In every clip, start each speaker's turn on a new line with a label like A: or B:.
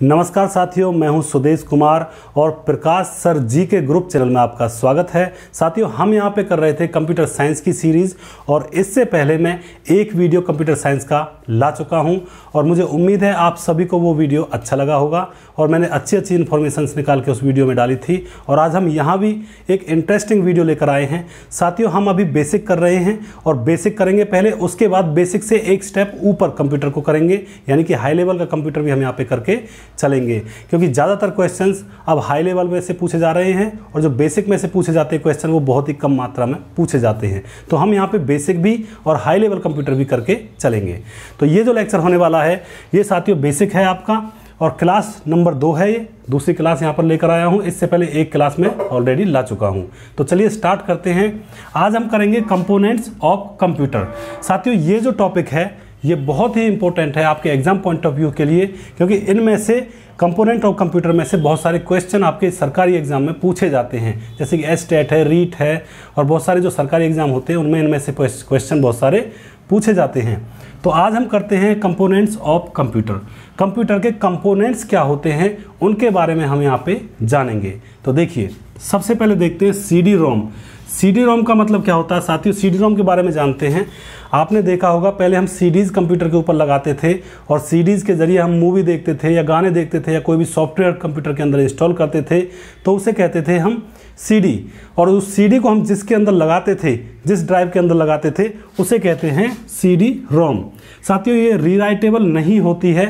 A: नमस्कार साथियों, मैं हूं सुदेश कुमार और प्रकाश सर जी के ग्रुप चैनल में आपका स्वागत है। साथियों, हम यहां पे कर रहे थे कंप्यूटर साइंस की सीरीज़ और इससे पहले मैं एक वीडियो कंप्यूटर साइंस का ला चुका हूं और मुझे उम्मीद है आप सभी को वो वीडियो अच्छा लगा होगा और मैंने अच्छी अच्छी इन्फॉर्मेशन निकाल के उस वीडियो में डाली थी। और आज हम यहाँ भी एक इंटरेस्टिंग वीडियो लेकर आए हैं। साथियों, हम अभी बेसिक कर रहे हैं और बेसिक करेंगे पहले, उसके बाद बेसिक से एक स्टेप ऊपर कंप्यूटर को करेंगे, यानी कि हाई लेवल का कंप्यूटर भी हम यहाँ पे करके चलेंगे, क्योंकि ज़्यादातर क्वेश्चंस अब हाई लेवल में से पूछे जा रहे हैं और जो बेसिक में से पूछे जाते हैं क्वेश्चन वो बहुत ही कम मात्रा में पूछे जाते हैं। तो हम यहाँ पे बेसिक भी और हाई लेवल कंप्यूटर भी करके चलेंगे। तो ये जो लेक्चर होने वाला है ये साथियों बेसिक है आपका और क्लास नंबर 2 है। ये दूसरी क्लास यहाँ पर लेकर आया हूँ, इससे पहले एक क्लास में ऑलरेडी ला चुका हूँ। तो चलिए स्टार्ट करते हैं। आज हम करेंगे कंपोनेंट्स ऑफ कंप्यूटर। साथियों, ये जो टॉपिक है ये बहुत ही इंपॉर्टेंट है आपके एग्जाम पॉइंट ऑफ व्यू के लिए, क्योंकि इनमें से कंपोनेंट ऑफ कंप्यूटर में से बहुत सारे क्वेश्चन आपके सरकारी एग्जाम में पूछे जाते हैं, जैसे कि एस्टेट है, रीट है और बहुत सारे जो सरकारी एग्जाम होते हैं उनमें इनमें से क्वेश्चन बहुत सारे पूछे जाते हैं। तो आज हम करते हैं कंपोनेंट्स ऑफ कंप्यूटर। कंप्यूटर के कंपोनेंट्स क्या होते हैं उनके बारे में हम यहाँ पे जानेंगे। तो देखिए, सबसे पहले देखते हैं सीडी रोम। सीडी रोम का मतलब क्या होता है साथियों? सीडी रोम के बारे में जानते हैं। आपने देखा होगा पहले हम सीडीज़ कंप्यूटर के ऊपर लगाते थे और सीडीज़ के ज़रिए हम मूवी देखते थे या गाने देखते थे या कोई भी सॉफ्टवेयर कंप्यूटर के अंदर इंस्टॉल करते थे, तो उसे कहते थे हम सीडी। और उस सीडी को हम जिसके अंदर लगाते थे, जिस ड्राइव के अंदर लगाते थे, उसे कहते हैं सीडी रोम। साथियों, ये रीराइटेबल नहीं होती है,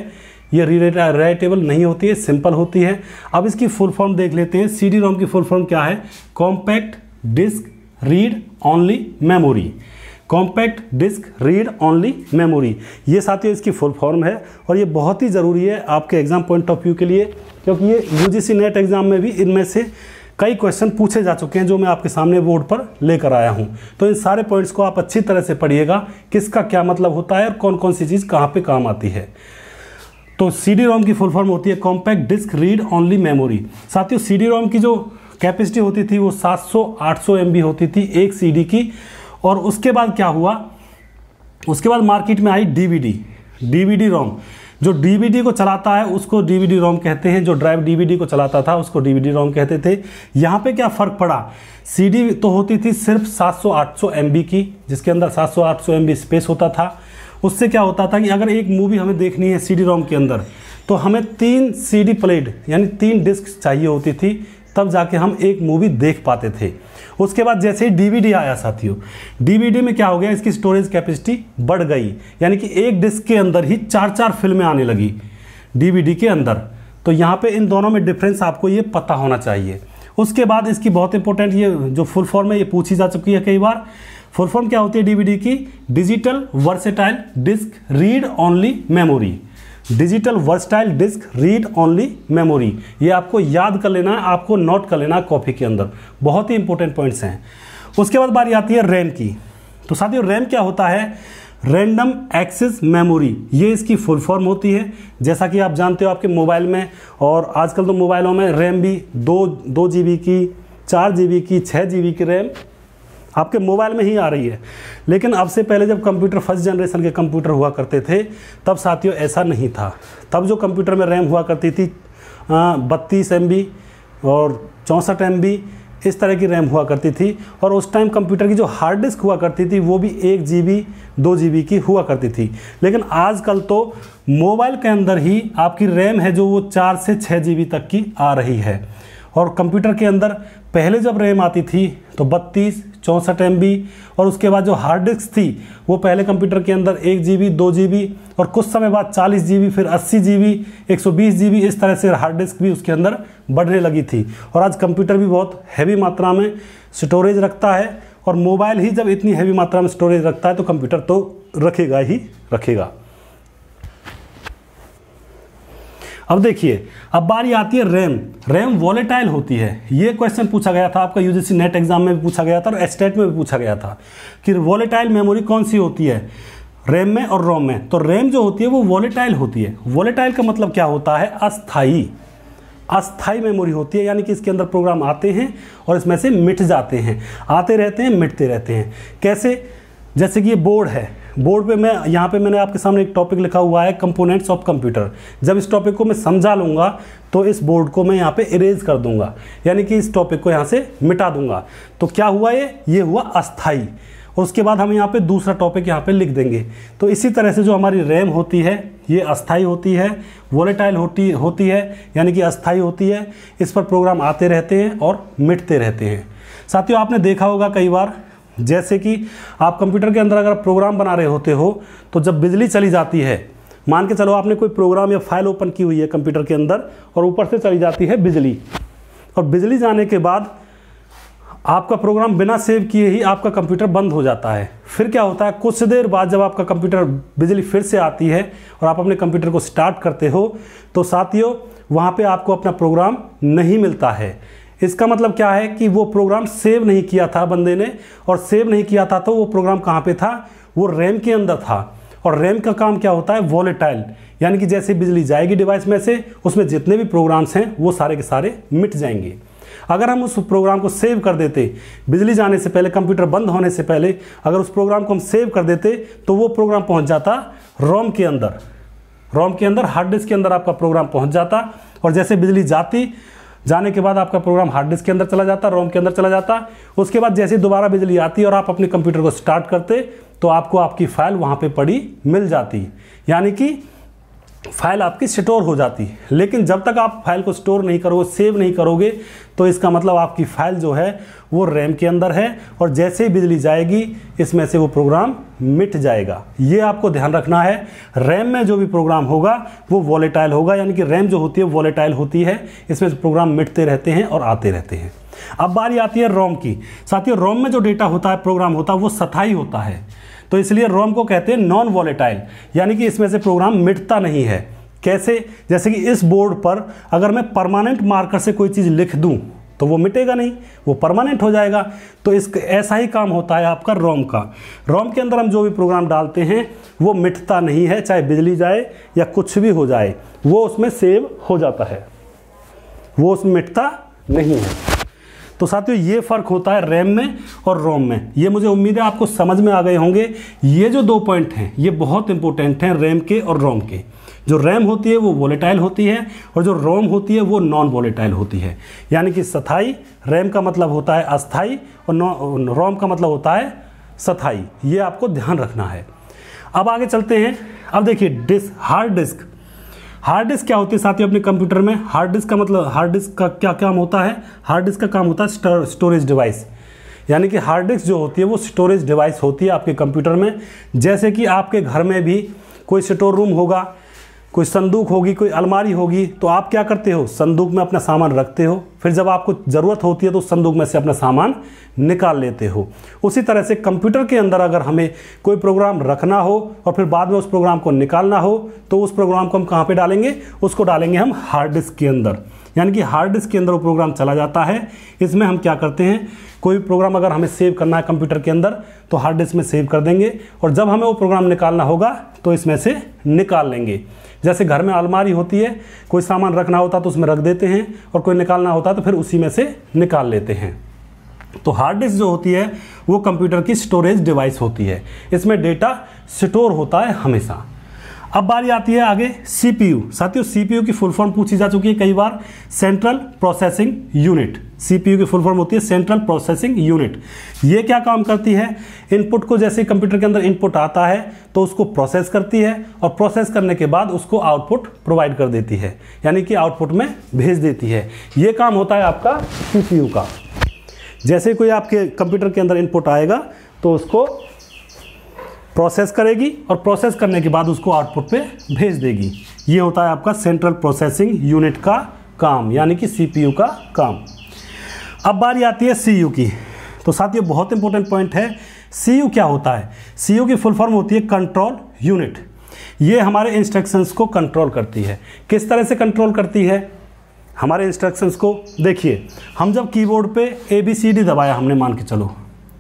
A: ये रीराइटेबल नहीं होती है, सिंपल होती है। अब इसकी फुल फॉर्म देख लेते हैं। सीडी रोम की फुल फॉर्म क्या है? Compact disc read only memory. Compact disc read only memory, ये साथियों इसकी फुल फॉर्म है और ये बहुत ही ज़रूरी है आपके एग्जाम पॉइंट ऑफ व्यू के लिए, क्योंकि ये यूजीसी नेट एग्जाम में भी इनमें से कई क्वेश्चन पूछे जा चुके हैं जो मैं आपके सामने बोर्ड पर लेकर आया हूं। तो इन सारे पॉइंट्स को आप अच्छी तरह से पढ़िएगा, किसका क्या मतलब होता है और कौन कौन सी चीज़ कहाँ पे काम आती है। तो सीडी रोम की फुल फॉर्म होती है compact disc read only memory. साथियों, सीडी रोम की जो कैपेसिटी होती थी वो 700-800 MB होती थी एक सीडी की। और उसके बाद क्या हुआ? उसके बाद मार्केट में आई डीवीडी रोम। जो डीवीडी को चलाता है उसको डीवीडी रोम कहते हैं, जो ड्राइव डीवीडी को चलाता था उसको डीवीडी रोम कहते थे। यहाँ पे क्या फ़र्क पड़ा? सीडी तो होती थी सिर्फ 700-800 MB की, जिसके अंदर 700-800 MB स्पेस होता था। उससे क्या होता था कि अगर एक मूवी हमें देखनी है सीडी रोम के अंदर, तो हमें 3 CD प्लेट यानी 3 डिस्क चाहिए होती थी, तब जाके हम एक मूवी देख पाते थे। उसके बाद जैसे ही डीवीडी आया साथियों, डीवीडी में क्या हो गया? इसकी स्टोरेज कैपेसिटी बढ़ गई, यानी कि एक डिस्क के अंदर ही 4-4 फिल्में आने लगी डीवीडी के अंदर। तो यहाँ पे इन दोनों में डिफरेंस आपको ये पता होना चाहिए। उसके बाद इसकी बहुत इंपॉर्टेंट ये जो फुल फॉर्म है ये पूछी जा चुकी है कई बार। फुल फॉर्म क्या होती है डीवीडी की? Digital versatile disc read only memory. Digital versatile disc read only memory, ये आपको याद कर लेना है, आपको नोट कर लेना है कॉपी के अंदर, बहुत ही इंपॉर्टेंट पॉइंट्स हैं। उसके बाद बारी आती है रैम की। तो साथियों, रैम क्या होता है? रैंडम एक्सेस मेमोरी, ये इसकी फुल फॉर्म होती है। जैसा कि आप जानते हो आपके मोबाइल में, और आजकल तो मोबाइलों में रैम भी 2 GB की, 4 GB की, 6 GB की रैम आपके मोबाइल में ही आ रही है। लेकिन अब से पहले जब कंप्यूटर फर्स्ट जनरेशन के कंप्यूटर हुआ करते थे, तब साथियों ऐसा नहीं था। तब जो कंप्यूटर में रैम हुआ करती थी 32 MB और 64 MB, इस तरह की रैम हुआ करती थी। और उस टाइम कंप्यूटर की जो हार्ड डिस्क हुआ करती थी वो भी 1 GB 2 GB की हुआ करती थी। लेकिन आजकल तो मोबाइल के अंदर ही आपकी रैम है जो वो 4 से 6 GB तक की आ रही है। और कंप्यूटर के अंदर पहले जब रैम आती थी तो 32-64 MB, और उसके बाद जो हार्ड डिस्क थी वो पहले कंप्यूटर के अंदर 1 GB 2 GB और कुछ समय बाद 40 GB, फिर 80 GB, 120 GB, इस तरह से हार्ड डिस्क भी उसके अंदर बढ़ने लगी थी। और आज कंप्यूटर भी बहुत हैवी मात्रा में स्टोरेज रखता है, और मोबाइल ही जब इतनी हैवी मात्रा में स्टोरेज रखता है तो कंप्यूटर तो रखेगा ही रखेगा। अब देखिए, अब बारी आती है रैम। रैम वॉलेटाइल होती है। ये क्वेश्चन पूछा गया था आपका यूजीसी नेट एग्जाम में भी पूछा गया था और एस्टेट में भी पूछा गया था कि वॉलेटाइल मेमोरी कौन सी होती है रैम में और रोम में। तो रैम जो होती है वो वॉलेटाइल होती है। वॉलेटाइल का मतलब क्या होता है? अस्थाई। अस्थाई मेमोरी होती है, यानी कि इसके अंदर प्रोग्राम आते हैं और इसमें से मिट जाते हैं, आते रहते हैं, मिटते रहते हैं। कैसे? जैसे कि ये बोर्ड है, बोर्ड पे मैं यहाँ पे मैंने आपके सामने एक टॉपिक लिखा हुआ है कंपोनेंट्स ऑफ कंप्यूटर। जब इस टॉपिक को मैं समझा लूँगा तो इस बोर्ड को मैं यहाँ पे इरेज कर दूंगा, यानी कि इस टॉपिक को यहाँ से मिटा दूंगा। तो क्या हुआ, ये हुआ अस्थाई। और उसके बाद हम यहाँ पे दूसरा टॉपिक यहाँ पे लिख देंगे। तो इसी तरह से जो हमारी रैम होती है ये अस्थाई होती है, वोलेटाइल होती है, यानी कि अस्थाई होती है। इस पर प्रोग्राम आते रहते हैं और मिटते रहते हैं। साथियों, आपने देखा होगा कई बार, जैसे कि आप कंप्यूटर के अंदर अगर प्रोग्राम बना रहे होते हो तो जब बिजली चली जाती है, मान के चलो आपने कोई प्रोग्राम या फाइल ओपन की हुई है कंप्यूटर के अंदर और ऊपर से चली जाती है बिजली, और बिजली जाने के बाद आपका प्रोग्राम बिना सेव किए ही आपका कंप्यूटर बंद हो जाता है। फिर क्या होता है, कुछ देर बाद जब आपका कंप्यूटर बिजली फिर से आती है और आप अपने कंप्यूटर को स्टार्ट करते हो तो साथियों वहाँ पे आपको अपना प्रोग्राम नहीं मिलता है। इसका मतलब क्या है कि वो प्रोग्राम सेव नहीं किया था बंदे ने, और सेव नहीं किया था तो वो प्रोग्राम कहाँ पे था, वो रैम के अंदर था। और रैम का काम क्या होता है, वॉलेटाइल, यानी कि जैसे बिजली जाएगी डिवाइस में से, उसमें जितने भी प्रोग्राम्स हैं वो सारे के सारे मिट जाएंगे। अगर हम उस प्रोग्राम को सेव कर देते बिजली जाने से पहले, कंप्यूटर बंद होने से पहले, अगर उस प्रोग्राम को हम सेव कर देते तो वो प्रोग्राम पहुंच जाता रोम के अंदर। रोम के अंदर, हार्ड डिस्क के अंदर आपका प्रोग्राम पहुंच जाता, और जैसे बिजली जाने के बाद आपका प्रोग्राम हार्ड डिस्क के अंदर चला जाता, रोम के अंदर चला जाता। उसके बाद जैसे दोबारा बिजली आती और आप अपने कंप्यूटर को स्टार्ट करते तो आपको आपकी फाइल वहाँ पे पड़ी मिल जाती, यानी कि फाइल आपकी स्टोर हो जाती। लेकिन जब तक आप फाइल को स्टोर नहीं करोगे, सेव नहीं करोगे, तो इसका मतलब आपकी फाइल जो है वो रैम के अंदर है, और जैसे ही बिजली जाएगी इसमें से वो प्रोग्राम मिट जाएगा। ये आपको ध्यान रखना है। रैम में जो भी प्रोग्राम होगा वो वॉलेटाइल होगा, यानी कि रैम जो होती है वॉलेटाइल होती है, इसमें प्रोग्राम मिटते रहते हैं और आते रहते हैं। अब बारी आती है रोम की। साथियों, रोम में जो डेटा होता है, प्रोग्राम होता है, वो स्थायी होता है, तो इसलिए रोम को कहते हैं नॉन वॉलेटाइल, यानी कि इसमें से प्रोग्राम मिटता नहीं है। कैसे, जैसे कि इस बोर्ड पर अगर मैं परमानेंट मार्कर से कोई चीज़ लिख दूं तो वो मिटेगा नहीं, वो परमानेंट हो जाएगा। तो ऐसा ही काम होता है आपका रोम का। रोम के अंदर हम जो भी प्रोग्राम डालते हैं वो मिटता नहीं है, चाहे बिजली जाए या कुछ भी हो जाए, वो उसमें सेव हो जाता है, वो उसमें मिटता नहीं है। तो साथियों, ये फ़र्क होता है रैम में और रोम में। ये मुझे उम्मीद है आपको समझ में आ गए होंगे। ये जो 2 पॉइंट हैं ये बहुत इंपॉर्टेंट हैं रैम के और रोम के। जो रैम होती है वो वॉलेटाइल होती है, और जो रोम होती है वो नॉन वॉलेटाइल होती है, यानी कि स्थाई। रैम का मतलब होता है अस्थाई और रोम का मतलब होता है स्थाई। ये आपको ध्यान रखना है। अब आगे चलते हैं। अब देखिए हार्ड डिस्क। हार्ड डिस्क क्या होती है साथियों अपने कंप्यूटर में? हार्ड डिस्क का मतलब, हार्ड डिस्क का क्या काम होता है? हार्ड डिस्क का काम होता है स्टोरेज डिवाइस, यानी कि हार्ड डिस्क जो होती है वो स्टोरेज डिवाइस होती है आपके कंप्यूटर में। जैसे कि आपके घर में भी कोई स्टोर रूम होगा, कोई संदूक होगी, कोई अलमारी होगी, तो आप क्या करते हो, संदूक में अपना सामान रखते हो, फिर जब आपको ज़रूरत होती है तो उस संदूक में से अपना सामान निकाल लेते हो। उसी तरह से कंप्यूटर के अंदर अगर हमें कोई प्रोग्राम रखना हो और फिर बाद में उस प्रोग्राम को निकालना हो तो उस प्रोग्राम को हम कहाँ पे डालेंगे? उसको डालेंगे हम हार्ड डिस्क के अंदर, यानी कि हार्ड डिस्क के अंदर वो प्रोग्राम चला जाता है। इसमें हम क्या करते हैं, कोई प्रोग्राम अगर हमें सेव करना है कंप्यूटर के अंदर तो हार्ड डिस्क में सेव कर देंगे, और जब हमें वो प्रोग्राम निकालना होगा तो इसमें से निकाल लेंगे। जैसे घर में अलमारी होती है, कोई सामान रखना होता तो उसमें रख देते हैं, और कोई निकालना होता तो फिर उसी में से निकाल लेते हैं। तो हार्ड डिस्क जो होती है वो कंप्यूटर की स्टोरेज डिवाइस होती है, इसमें डेटा स्टोर होता है हमेशा। अब बारी आती है आगे सीपीयू। साथियों, सीपीयू की फुल फॉर्म पूछी जा चुकी है कई बार, सेंट्रल प्रोसेसिंग यूनिट। सीपीयू की फुल फॉर्म होती है सेंट्रल प्रोसेसिंग यूनिट। ये क्या काम करती है? इनपुट को, जैसे कंप्यूटर के अंदर इनपुट आता है तो उसको प्रोसेस करती है, और प्रोसेस करने के बाद उसको आउटपुट प्रोवाइड कर देती है, यानी कि आउटपुट में भेज देती है। ये काम होता है आपका सीपीयू का। जैसे कोई आपके कंप्यूटर के अंदर इनपुट आएगा तो उसको प्रोसेस करेगी, और प्रोसेस करने के बाद उसको आउटपुट पे भेज देगी। ये होता है आपका सेंट्रल प्रोसेसिंग यूनिट का काम, यानी कि सीपीयू का काम। अब बारी आती है सीयू की। तो साथियों, बहुत इंपॉर्टेंट पॉइंट है, सीयू क्या होता है? सीयू की फुल फॉर्म होती है कंट्रोल यूनिट। ये हमारे इंस्ट्रक्शंस को कंट्रोल करती है। किस तरह से कंट्रोल करती है हमारे इंस्ट्रक्शंस को? देखिए, हम जब कीबोर्ड पे ABCD दबाया, हमने मान के चलो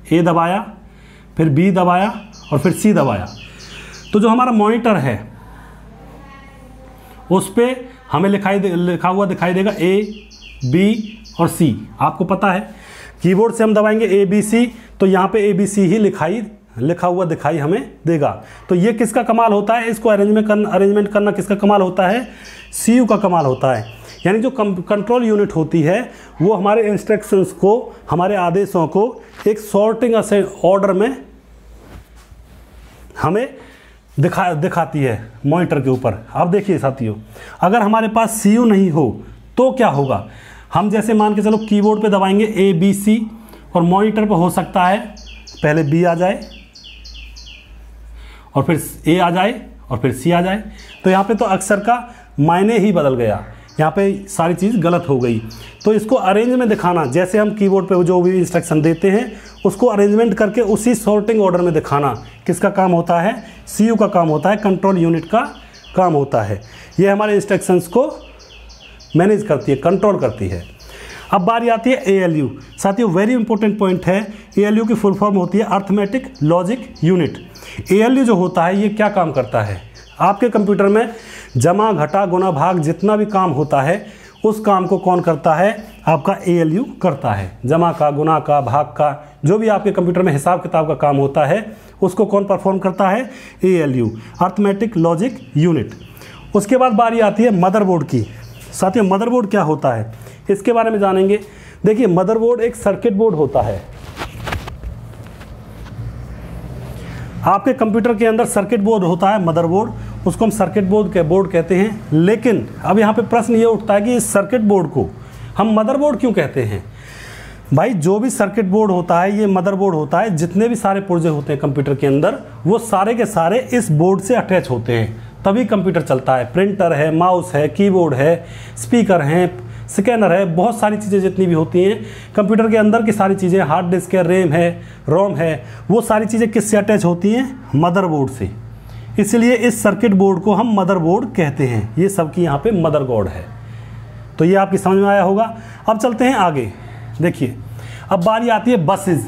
A: A दबाया, फिर B दबाया और फिर C दबाया, तो जो हमारा मॉनिटर है उस पर हमें लिखा हुआ दिखाई देगा A, B और C। आपको पता है कीबोर्ड से हम दबाएंगे ABC तो यहाँ पे ABC ही लिखाई लिखा हुआ दिखाई हमें देगा। तो ये किसका कमाल होता है, इसको अरेंजमेंट करना किसका कमाल होता है, सीयू का कमाल होता है। यानी जो कंट्रोल यूनिट होती है वो हमारे इंस्ट्रक्शंस को, हमारे आदेशों को एक सॉर्टिंग ऑर्डर में हमें दिखाती है मॉनिटर के ऊपर। अब देखिए साथियों, अगर हमारे पास सीयू नहीं हो तो क्या होगा, हम जैसे मान के चलो कीबोर्ड पे दबाएंगे ABC और मॉनिटर पे हो सकता है पहले B आ जाए और फिर A आ जाए और फिर C आ जाए। तो यहाँ पे तो अक्षर का मायने ही बदल गया, यहाँ पे सारी चीज़ गलत हो गई। तो इसको अरेंज में दिखाना, जैसे हम कीबोर्ड पे जो भी इंस्ट्रक्शन देते हैं उसको अरेंजमेंट करके उसी सॉर्टिंग ऑर्डर में दिखाना किसका काम होता है, सीयू का काम होता है, कंट्रोल यूनिट का काम होता है। ये हमारे इंस्ट्रक्शंस को मैनेज करती है, कंट्रोल करती है। अब बारी आती है ALU। साथियों वेरी इंपॉर्टेंट पॉइंट है, ALU की फुल फॉर्म होती है अर्थमेटिक लॉजिक यूनिट। ALU जो होता है ये क्या काम करता है, आपके कंप्यूटर में जमा घटा गुना भाग जितना भी काम होता है उस काम को कौन करता है, आपका ALU करता है। जमा का, गुना का, भाग का, जो भी आपके कंप्यूटर में हिसाब किताब का काम होता है उसको कौन परफॉर्म करता है, ALU, अर्थमेटिक लॉजिक यूनिट। उसके बाद बारी आती है मदरबोर्ड की। साथियों मदरबोर्ड क्या होता है इसके बारे में जानेंगे। देखिए मदरबोर्ड एक सर्किट बोर्ड होता है। आपके कंप्यूटर के अंदर सर्किट बोर्ड होता है मदरबोर्ड, उसको हम सर्किट बोर्ड कहते हैं। लेकिन अब यहाँ पे प्रश्न ये उठता है कि इस सर्किट बोर्ड को हम मदरबोर्ड क्यों कहते हैं। भाई जो भी सर्किट बोर्ड होता है ये मदरबोर्ड होता है, जितने भी सारे पुर्जे होते हैं कंप्यूटर के अंदर वो सारे के सारे इस बोर्ड से अटैच होते हैं, तभी कंप्यूटर चलता है। प्रिंटर है, माउस है, कीबोर्ड है, स्पीकर है, स्कैनर है, बहुत सारी चीज़ें जितनी भी होती हैं कंप्यूटर के अंदर की सारी चीज़ें, हार्ड डिस्क है, रैम है, रोम है, वो सारी चीज़ें किससे अटैच होती हैं, मदरबोर्ड से। इसलिए इस सर्किट बोर्ड को हम मदरबोर्ड कहते हैं। ये सबकी यहाँ पे मदरबोर्ड है। तो ये आपकी समझ में आया होगा। अब चलते हैं आगे। देखिए अब बारी आती है बसेज।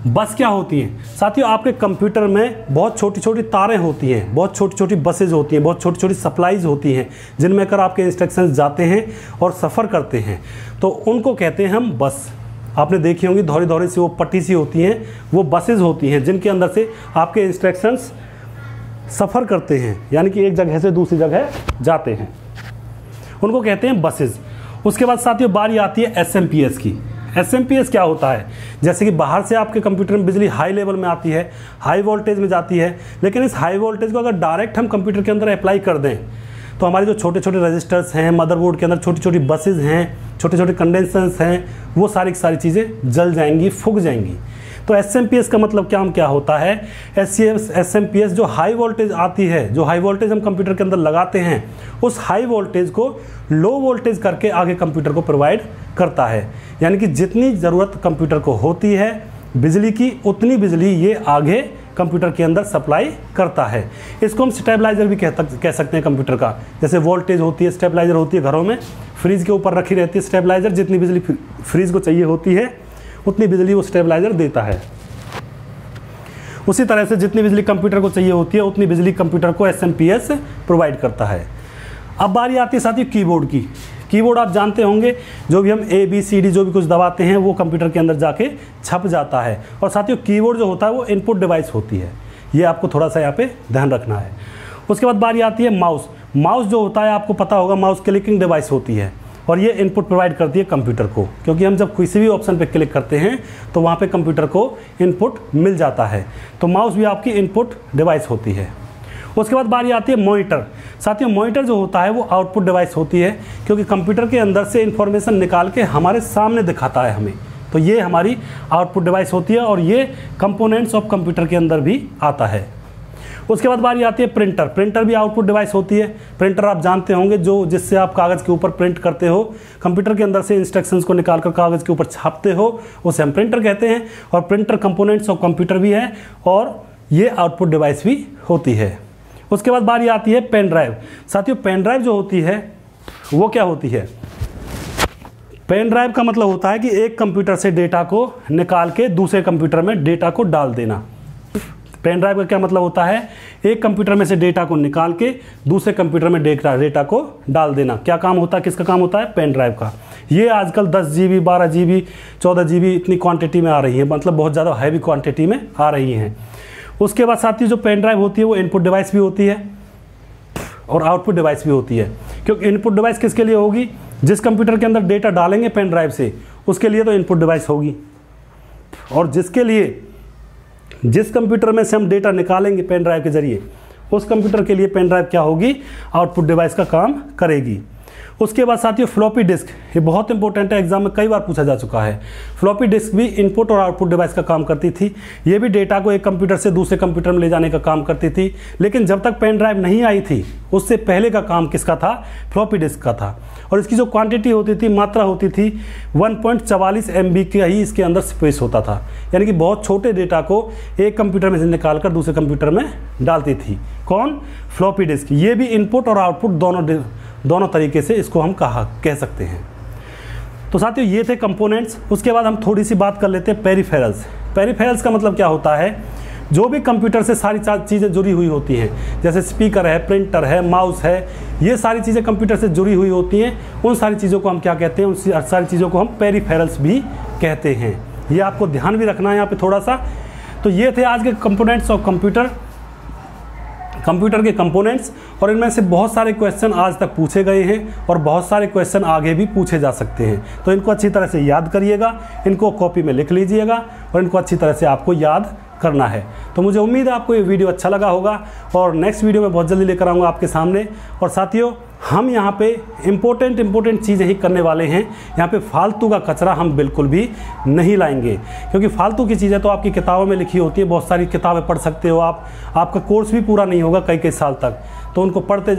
A: बस क्या होती हैं साथियों, आपके कंप्यूटर में बहुत छोटी छोटी तारें होती हैं, बहुत छोटी छोटी बसेज होती हैं, बहुत छोटी छोटी सप्लाईज होती हैं जिनमें कर आपके इंस्ट्रक्शंस जाते हैं और सफ़र करते हैं, तो उनको कहते हैं हम बस। आपने देखी होंगी धौरी धौरी सी वो पट्टी सी होती हैं, वो बसेज होती हैं जिनके अंदर से आपके इंस्ट्रक्शंस सफ़र करते हैं, यानी कि एक जगह से दूसरी जगह जाते हैं, उनको कहते हैं बसेज। उसके बाद साथियों बारी आती है SMPS की। SMPS क्या होता है, जैसे कि बाहर से आपके कंप्यूटर में बिजली हाई लेवल में आती है, हाई वोल्टेज में जाती है, लेकिन इस हाई वोल्टेज को अगर डायरेक्ट हम कंप्यूटर के अंदर अप्लाई कर दें तो हमारे जो छोटे छोटे रजिस्टर्स हैं मदरबोर्ड के अंदर, छोटी छोटी बसेज हैं, छोटे छोटे कंडेंसर्स हैं, वो सारी की सारी चीज़ें जल जाएंगी, फूक जाएंगी। तो SMPS का मतलब क्या होता है, SMPS जो हाई वोल्टेज आती है, जो हाई वोल्टेज हम कंप्यूटर के अंदर लगाते हैं, उस हाई वोल्टेज को लो वोल्टेज करके आगे कंप्यूटर को प्रोवाइड करता है। यानी कि जितनी ज़रूरत कंप्यूटर को होती है बिजली की, उतनी बिजली ये आगे कंप्यूटर के अंदर सप्लाई करता है। इसको हम स्टेबलाइजर भी कह सकते हैं कंप्यूटर का। जैसे वोल्टेज होती है, स्टेबलाइजर होती है घरों में, फ्रिज के ऊपर रखी रहती है स्टेबलाइजर, जितनी बिजली फ्रिज को चाहिए होती है उतनी बिजली वो स्टेबलाइजर देता है। उसी तरह से जितनी बिजली कंप्यूटर को चाहिए होती है उतनी बिजली कंप्यूटर को SMPS प्रोवाइड करता है। अब बारी आती है साथियों कीबोर्ड की। कीबोर्ड आप जानते होंगे, जो भी हम ABCD जो भी कुछ दबाते हैं वो कंप्यूटर के अंदर जाके छप जाता है। और साथियों कीबोर्ड जो होता है वो इनपुट डिवाइस होती है, ये आपको थोड़ा सा यहाँ पे ध्यान रखना है। उसके बाद बारी आती है माउस। माउस जो होता है आपको पता होगा, माउस क्लिकिंग डिवाइस होती है और ये इनपुट प्रोवाइड करती है कंप्यूटर को, क्योंकि हम जब किसी भी ऑप्शन पे क्लिक करते हैं तो वहाँ पे कंप्यूटर को इनपुट मिल जाता है। तो माउस भी आपकी इनपुट डिवाइस होती है। उसके बाद बारी आती है मॉनिटर। साथियों मॉनिटर जो होता है वो आउटपुट डिवाइस होती है, क्योंकि कंप्यूटर के अंदर से इंफॉर्मेशन निकाल के हमारे सामने दिखाता है हमें, तो ये हमारी आउटपुट डिवाइस होती है और ये कंपोनेंट्स ऑफ कंप्यूटर के अंदर भी आता है। उसके बाद बारी आती है प्रिंटर। प्रिंटर भी आउटपुट डिवाइस होती है। प्रिंटर आप जानते होंगे, जो जिससे आप कागज़ के ऊपर प्रिंट करते हो, कंप्यूटर के अंदर से इंस्ट्रक्शंस को निकालकर कागज़ के ऊपर छापते हो, उसे हम प्रिंटर कहते हैं। और प्रिंटर कंपोनेंट्स ऑफ कंप्यूटर भी है और ये आउटपुट डिवाइस भी होती है। उसके बाद बारी आती है पेन ड्राइव। साथियों पेन ड्राइव जो होती है वो क्या होती है, पेन ड्राइव का मतलब होता है कि एक कंप्यूटर से डेटा को निकाल के दूसरे कंप्यूटर में डेटा को डाल देना। पेन ड्राइव का क्या मतलब होता है, एक कंप्यूटर में से डेटा को निकाल के दूसरे कंप्यूटर में डेटा को डाल देना। क्या काम होता है, किसका काम होता है, पेन ड्राइव का। ये आजकल 10 GB, 12 GB, 14 GB इतनी क्वांटिटी में आ रही है, मतलब बहुत ज़्यादा हैवी क्वांटिटी में आ रही हैं। उसके बाद साथियों जो पेन ड्राइव होती है वो इनपुट डिवाइस भी होती है और आउटपुट डिवाइस भी होती है। क्योंकि इनपुट डिवाइस किसके लिए होगी? जिस कंप्यूटर के अंदर डेटा डालेंगे पेन ड्राइव से, उसके लिए तो इनपुट डिवाइस होगी, और जिस कंप्यूटर में से हम डेटा निकालेंगे पेन ड्राइव के जरिए, उस कंप्यूटर के लिए पेन ड्राइव क्या होगी? आउटपुट डिवाइस का काम करेगी। उसके बाद साथियों फ्लॉपी डिस्क, ये बहुत इंपॉर्टेंट है, एग्जाम में कई बार पूछा जा चुका है। फ्लॉपी डिस्क भी इनपुट और आउटपुट डिवाइस का काम करती थी। ये भी डेटा को एक कंप्यूटर से दूसरे कंप्यूटर में ले जाने का काम करती थी। लेकिन जब तक पेन ड्राइव नहीं आई थी, उससे पहले का काम किसका था? फ्लॉपी डिस्क का था। और इसकी जो क्वांटिटी होती थी, मात्रा होती थी, 1.44 MB का ही इसके अंदर स्पेस होता था। यानी कि बहुत छोटे डेटा को एक कंप्यूटर में से निकाल कर दूसरे कंप्यूटर में डालती थी। कौन? Floppy disk. ये भी इनपुट और आउटपुट दोनों तरीके से इसको हम कह सकते हैं। तो साथियों ये थे कंपोनेंट्स। उसके बाद हम थोड़ी सी बात कर लेते हैं पेरिफेरल्स। पेरिफेरल्स का मतलब क्या होता है? जो भी कंप्यूटर से सारी चीज़ें जुड़ी हुई होती हैं, जैसे स्पीकर है, प्रिंटर है, माउस है, ये सारी चीज़ें कंप्यूटर से जुड़ी हुई होती हैं। उन सारी चीज़ों को हम क्या कहते हैं? उन सारी चीज़ों को हम पेरिफेरल्स भी कहते हैं। ये आपको ध्यान भी रखना है यहाँ पे थोड़ा सा। तो ये थे आज के कंपोनेंट्स ऑफ कंप्यूटर के कंपोनेंट्स, और इनमें से बहुत सारे क्वेश्चन आज तक पूछे गए हैं और बहुत सारे क्वेश्चन आगे भी पूछे जा सकते हैं। तो इनको अच्छी तरह से याद करिएगा, इनको कॉपी में लिख लीजिएगा और इनको अच्छी तरह से आपको याद करना है। तो मुझे उम्मीद है आपको ये वीडियो अच्छा लगा होगा, और नेक्स्ट वीडियो में बहुत जल्दी लेकर आऊँगा आपके सामने। और साथियों हम यहाँ पे इम्पोर्टेंट चीज़ें ही करने वाले हैं। यहाँ पे फालतू का कचरा हम बिल्कुल भी नहीं लाएंगे, क्योंकि फालतू की चीज़ें तो आपकी किताबों में लिखी होती है। बहुत सारी किताबें पढ़ सकते हो आप, आपका कोर्स भी पूरा नहीं होगा कई साल तक, तो उनको पढ़ते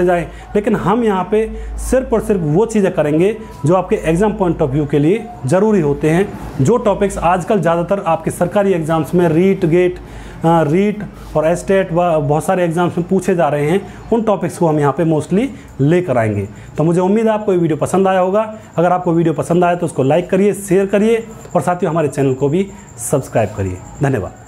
A: जाएं। लेकिन हम यहाँ पे सिर्फ और सिर्फ वो चीज़ें करेंगे जो आपके एग्ज़ाम पॉइंट ऑफ व्यू के लिए ज़रूरी होते हैं। जो टॉपिक्स आजकल ज़्यादातर आपके सरकारी एग्ज़ाम्स में रीट और एस्टेट व बहुत सारे एग्जाम्स में पूछे जा रहे हैं, उन टॉपिक्स को हम यहाँ पे मोस्टली लेकर आएंगे। तो मुझे उम्मीद है आपको ये वीडियो पसंद आया होगा। अगर आपको वीडियो पसंद आया तो उसको लाइक करिए, शेयर करिए, और साथियों हमारे चैनल को भी सब्सक्राइब करिए। धन्यवाद।